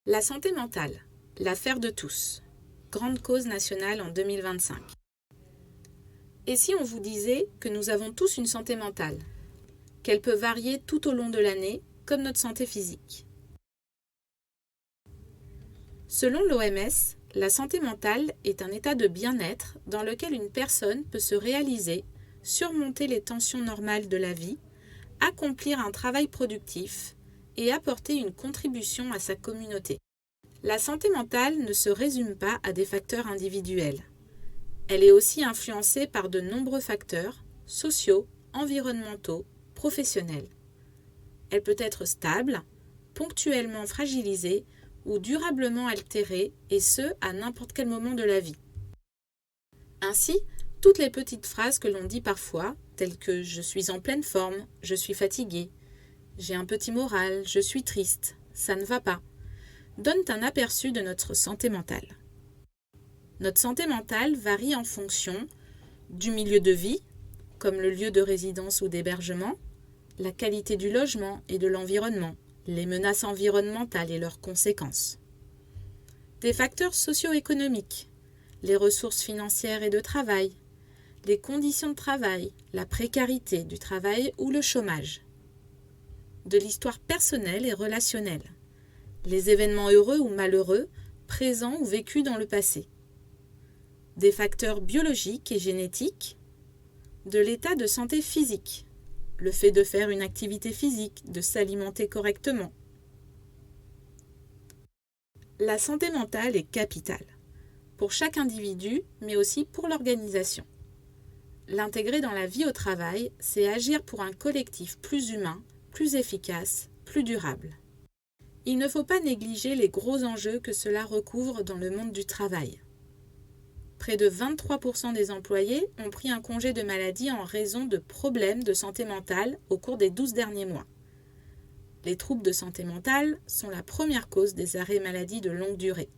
La santé mentale, l'affaire de tous. Grande cause nationale en 2025. Et si on vous disait que nous avons tous une santé mentale, qu'elle peut varier tout au long de l'année, comme notre santé physique? Selon l'OMS, la santé mentale est un état de bien-être dans lequel une personne peut se réaliser, surmonter les tensions normales de la vie, accomplir un travail productif et apporter une contribution à sa communauté. La santé mentale ne se résume pas à des facteurs individuels. Elle est aussi influencée par de nombreux facteurs sociaux, environnementaux, professionnels. Elle peut être stable, ponctuellement fragilisée ou durablement altérée, et ce, à n'importe quel moment de la vie. Ainsi, toutes les petites phrases que l'on dit parfois, telles que « je suis en pleine forme »,« je suis fatigué »,« j'ai un petit moral »,« je suis triste »,« ça ne va pas », donnent un aperçu de notre santé mentale. Notre santé mentale varie en fonction du milieu de vie, comme le lieu de résidence ou d'hébergement, la qualité du logement et de l'environnement, les menaces environnementales et leurs conséquences. Des facteurs socio-économiques, les ressources financières et de travail, les conditions de travail, la précarité du travail ou le chômage. De l'histoire personnelle et relationnelle, les événements heureux ou malheureux, présents ou vécus dans le passé. Des facteurs biologiques et génétiques, de l'état de santé physique, le fait de faire une activité physique, de s'alimenter correctement. La santé mentale est capitale, pour chaque individu, mais aussi pour l'organisation. L'intégrer dans la vie au travail, c'est agir pour un collectif plus humain, plus efficace, plus durable. Il ne faut pas négliger les gros enjeux que cela recouvre dans le monde du travail. Près de 23% des employés ont pris un congé de maladie en raison de problèmes de santé mentale au cours des 12 derniers mois. Les troubles de santé mentale sont la première cause des arrêts maladie de longue durée.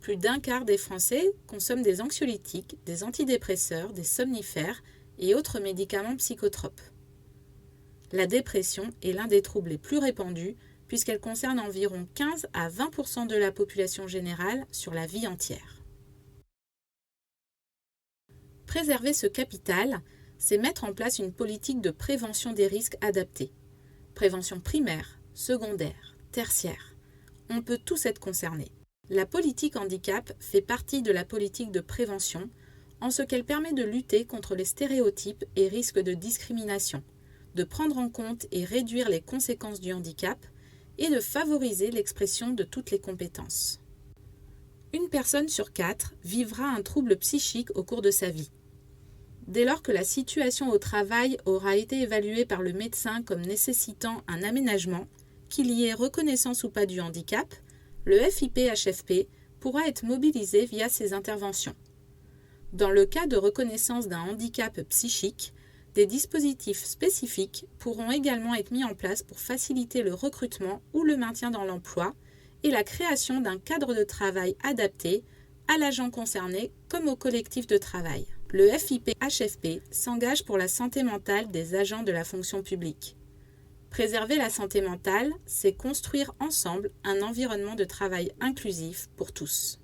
Plus d'un quart des Français consomment des anxiolytiques, des antidépresseurs, des somnifères et autres médicaments psychotropes. La dépression est l'un des troubles les plus répandus puisqu'elle concerne environ 15 à 20% de la population générale sur la vie entière. Préserver ce capital, c'est mettre en place une politique de prévention des risques adaptée. Prévention primaire, secondaire, tertiaire. On peut tous être concernés. La politique handicap fait partie de la politique de prévention en ce qu'elle permet de lutter contre les stéréotypes et risques de discrimination, de prendre en compte et réduire les conséquences du handicap et de favoriser l'expression de toutes les compétences. Une personne sur 4 vivra un trouble psychique au cours de sa vie. Dès lors que la situation au travail aura été évaluée par le médecin comme nécessitant un aménagement, qu'il y ait reconnaissance ou pas du handicap, le FIP-HFP pourra être mobilisé via ces interventions. Dans le cas de reconnaissance d'un handicap psychique, des dispositifs spécifiques pourront également être mis en place pour faciliter le recrutement ou le maintien dans l'emploi et la création d'un cadre de travail adapté à l'agent concerné comme au collectif de travail. Le FIP-HFP s'engage pour la santé mentale des agents de la fonction publique. Préserver la santé mentale, c'est construire ensemble un environnement de travail inclusif pour tous.